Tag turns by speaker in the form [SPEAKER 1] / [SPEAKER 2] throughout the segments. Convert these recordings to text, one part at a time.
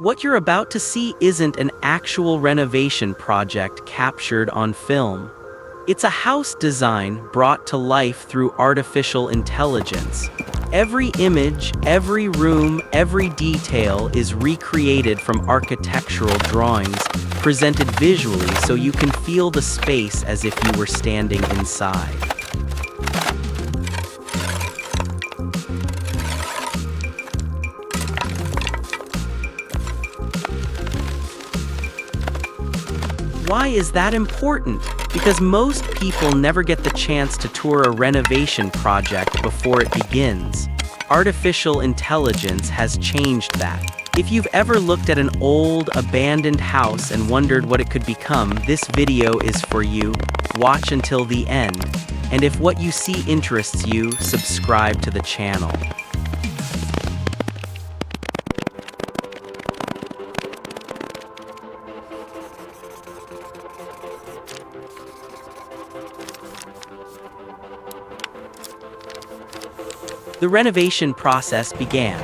[SPEAKER 1] What you're about to see isn't an actual renovation project captured on film. It's a house design brought to life through artificial intelligence. Every image, every room, every detail is recreated from architectural drawings, presented visually so you can feel the space as if you were standing inside. Why is that important? Because most people never get the chance to tour a renovation project before it begins. Artificial intelligence has changed that. If you've ever looked at an old, abandoned house and wondered what it could become, this video is for you. Watch until the end. And if what you see interests you, subscribe to the channel. The renovation process began.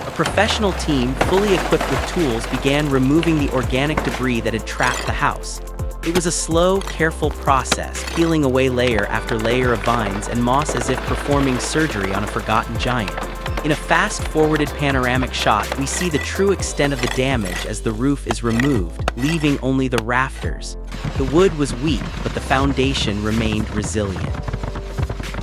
[SPEAKER 1] A professional team, fully equipped with tools, began removing the organic debris that had trapped the house. It was a slow, careful process, peeling away layer after layer of vines and moss as if performing surgery on a forgotten giant. In a fast-forwarded panoramic shot, we see the true extent of the damage as the roof is removed, leaving only the rafters. The wood was weak, but the foundation remained resilient.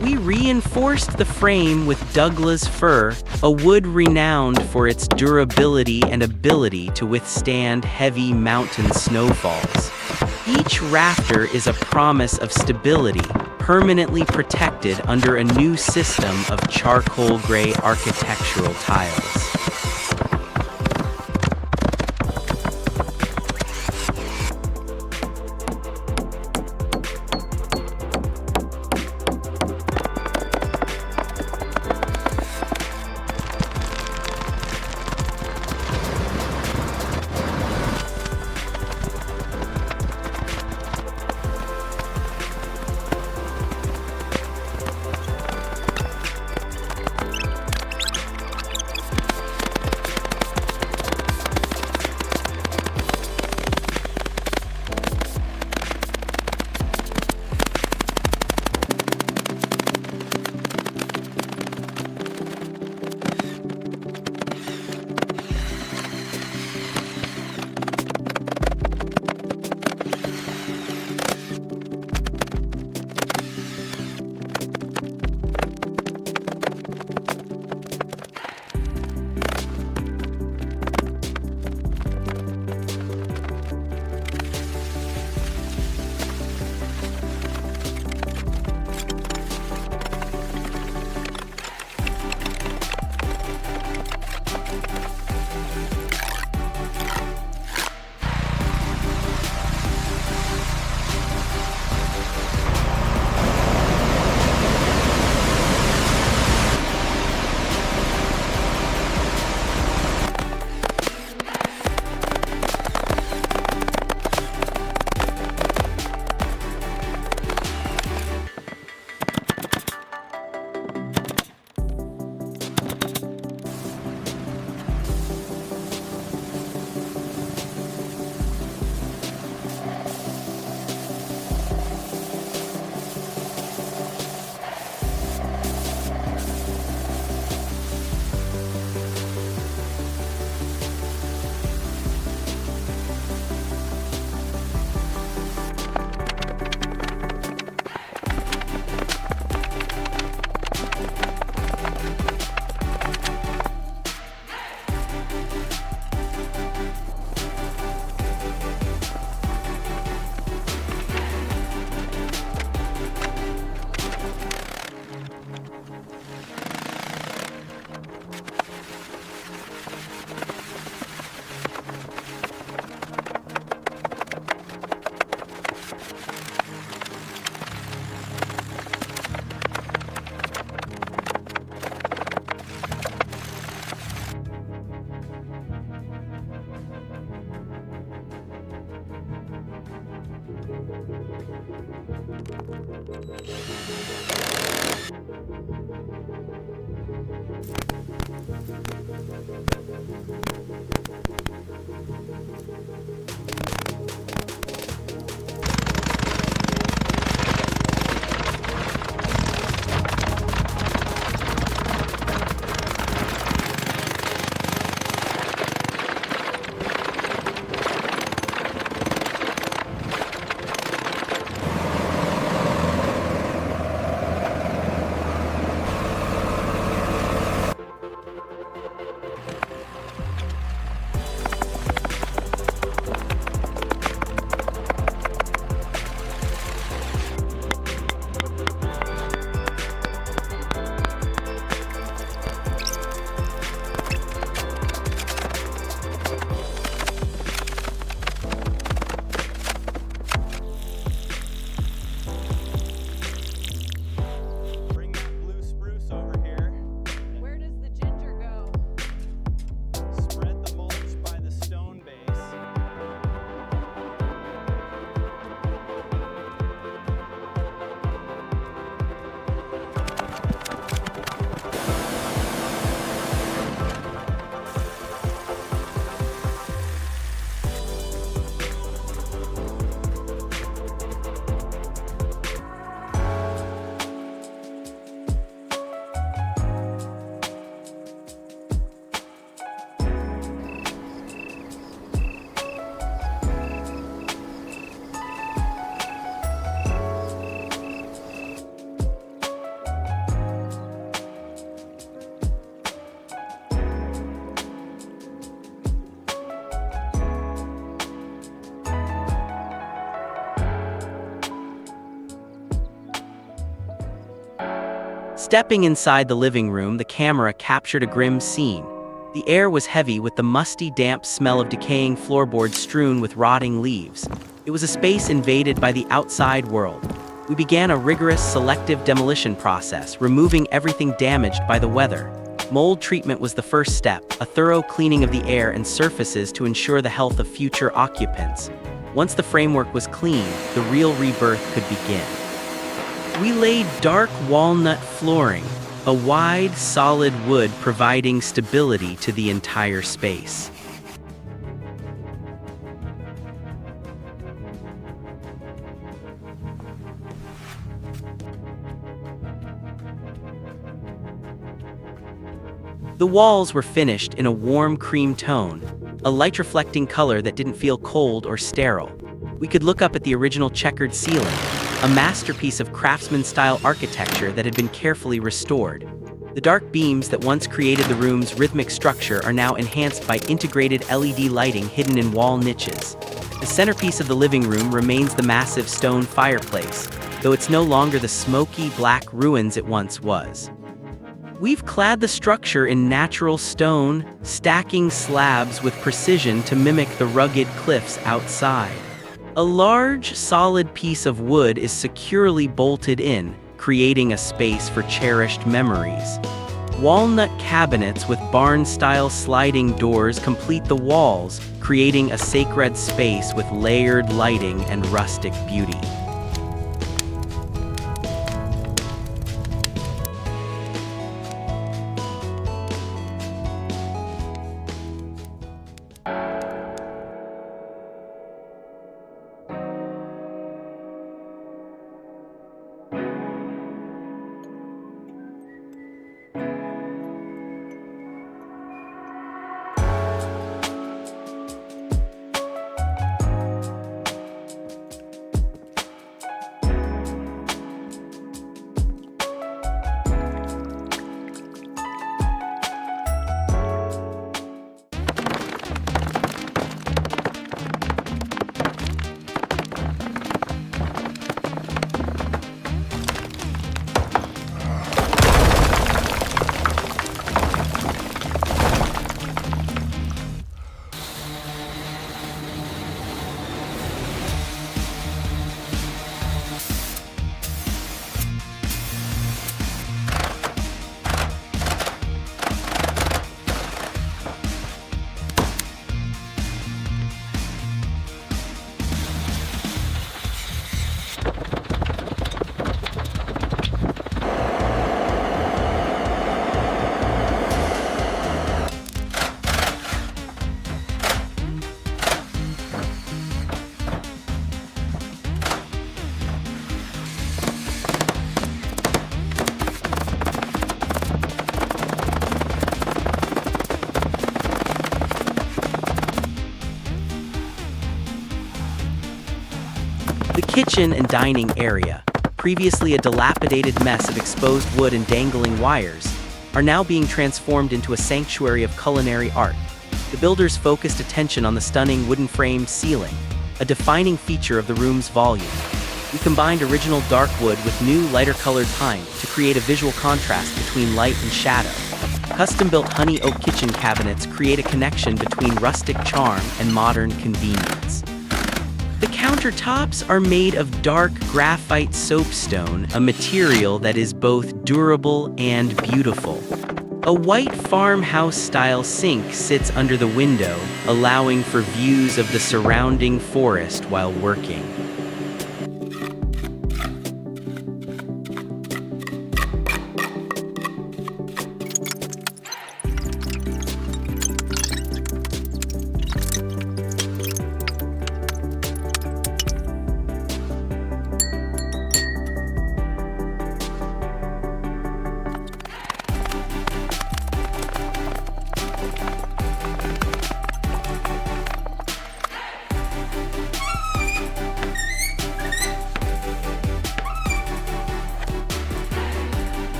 [SPEAKER 1] We reinforced the frame with Douglas fir, a wood renowned for its durability and ability to withstand heavy mountain snowfalls. Each rafter is a promise of stability, permanently protected under a new system of charcoal gray architectural tiles. Stepping inside the living room, the camera captured a grim scene. The air was heavy with the musty, damp smell of decaying floorboards strewn with rotting leaves. It was a space invaded by the outside world. We began a rigorous, selective demolition process, removing everything damaged by the weather. Mold treatment was the first step, a thorough cleaning of the air and surfaces to ensure the health of future occupants. Once the framework was clean, the real rebirth could begin. We laid dark walnut flooring, a wide, solid wood providing stability to the entire space. The walls were finished in a warm cream tone, a light-reflecting color that didn't feel cold or sterile. We could look up at the original checkered ceiling, a masterpiece of craftsman-style architecture that had been carefully restored. The dark beams that once created the room's rhythmic structure are now enhanced by integrated LED lighting hidden in wall niches. The centerpiece of the living room remains the massive stone fireplace, though it's no longer the smoky, black ruins it once was. We've clad the structure in natural stone, stacking slabs with precision to mimic the rugged cliffs outside. A large, solid piece of wood is securely bolted in, creating a space for cherished memories. Walnut cabinets with barn-style sliding doors complete the walls, creating a sacred space with layered lighting and rustic beauty. The kitchen and dining area, previously a dilapidated mess of exposed wood and dangling wires, are now being transformed into a sanctuary of culinary art. The builders focused attention on the stunning wooden-framed ceiling, a defining feature of the room's volume. We combined original dark wood with new, lighter-colored pine to create a visual contrast between light and shadow. Custom-built honey oak kitchen cabinets create a connection between rustic charm and modern convenience. The countertops are made of dark graphite soapstone, a material that is both durable and beautiful. A white farmhouse-style sink sits under the window, allowing for views of the surrounding forest while working.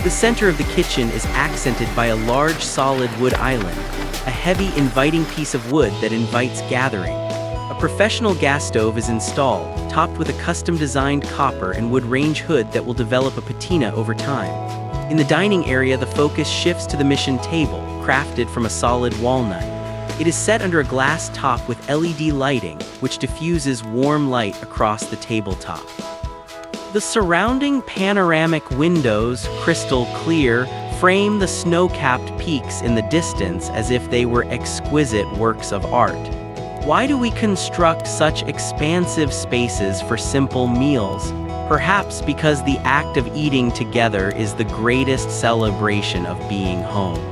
[SPEAKER 1] The center of the kitchen is accented by a large solid wood island, a heavy, inviting piece of wood that invites gathering. A professional gas stove is installed, topped with a custom-designed copper and wood range hood that will develop a patina over time. In the dining area, the focus shifts to the mission table, crafted from a solid walnut. It is set under a glass top with LED lighting, which diffuses warm light across the tabletop. The surrounding panoramic windows, crystal clear, frame the snow-capped peaks in the distance as if they were exquisite works of art. Why do we construct such expansive spaces for simple meals? Perhaps because the act of eating together is the greatest celebration of being home.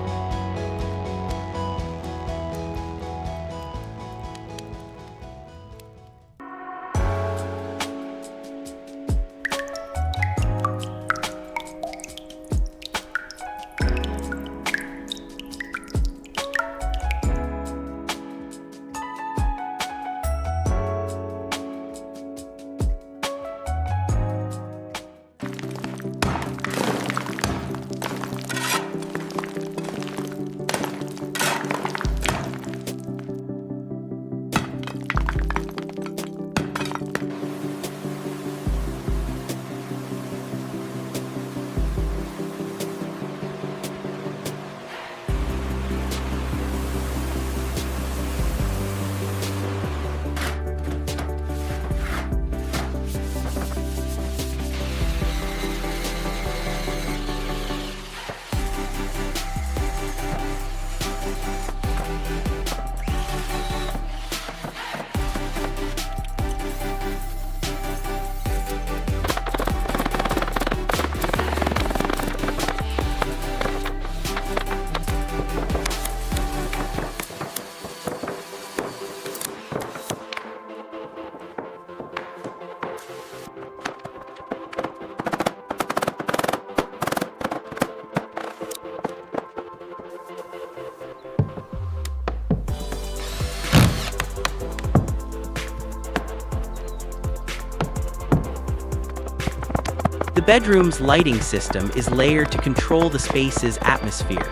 [SPEAKER 1] The bedroom's lighting system is layered to control the space's atmosphere.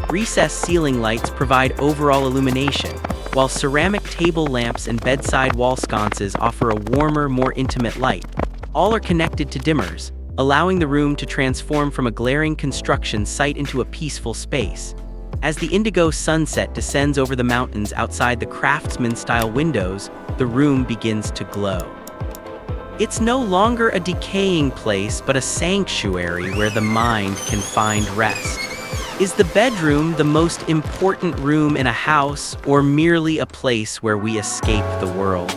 [SPEAKER 1] Recessed ceiling lights provide overall illumination, while ceramic table lamps and bedside wall sconces offer a warmer, more intimate light. All are connected to dimmers, allowing the room to transform from a glaring construction site into a peaceful space. As the indigo sunset descends over the mountains outside the craftsman-style windows, the room begins to glow. It's no longer a decaying place, but a sanctuary where the mind can find rest. Is the bedroom the most important room in a house, or merely a place where we escape the world?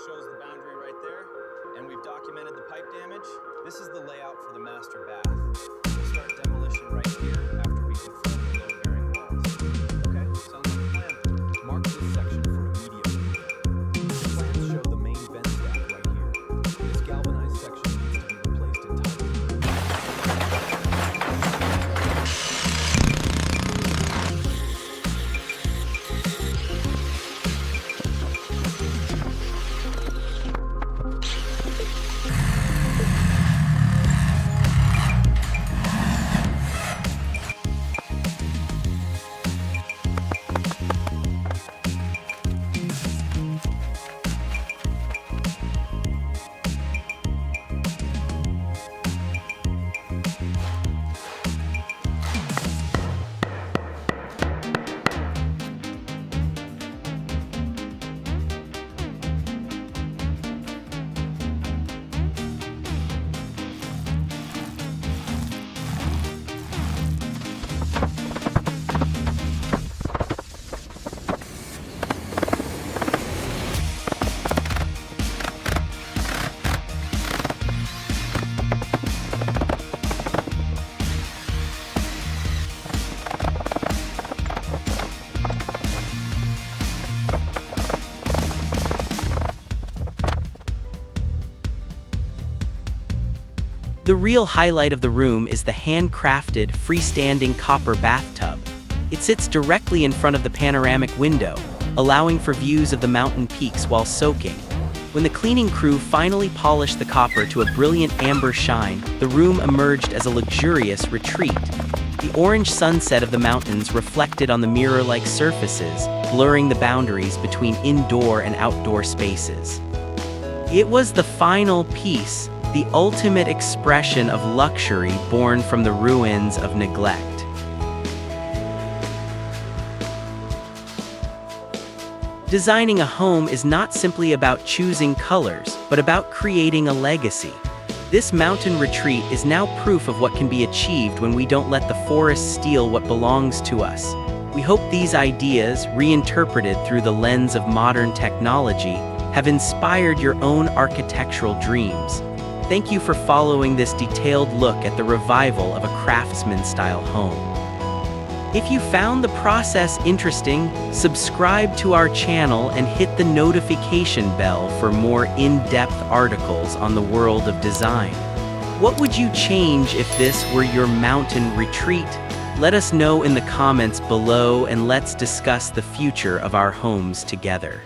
[SPEAKER 2] Shows the boundary right there, and we've documented the pipe damage. This is the layout for the master bath. We'll start demolition right here after we confirm the load-bearing walls. Okay, sounds like a plan. Mark this section for immediate. The plans show the main vent stack right here. This galvanized section needs to be replaced entirely.
[SPEAKER 1] The real highlight of the room is the handcrafted, freestanding copper bathtub. It sits directly in front of the panoramic window, allowing for views of the mountain peaks while soaking. When the cleaning crew finally polished the copper to a brilliant amber shine, the room emerged as a luxurious retreat. The orange sunset of the mountains reflected on the mirror-like surfaces, blurring the boundaries between indoor and outdoor spaces. It was the final piece, the ultimate expression of luxury born from the ruins of neglect. Designing a home is not simply about choosing colors, but about creating a legacy. This mountain retreat is now proof of what can be achieved when we don't let the forest steal what belongs to us. We hope these ideas, reinterpreted through the lens of modern technology, have inspired your own architectural dreams. Thank you for following this detailed look at the revival of a craftsman-style home. If you found the process interesting, subscribe to our channel and hit the notification bell for more in-depth articles on the world of design. What would you change if this were your mountain retreat? Let us know in the comments below, and let's discuss the future of our homes together.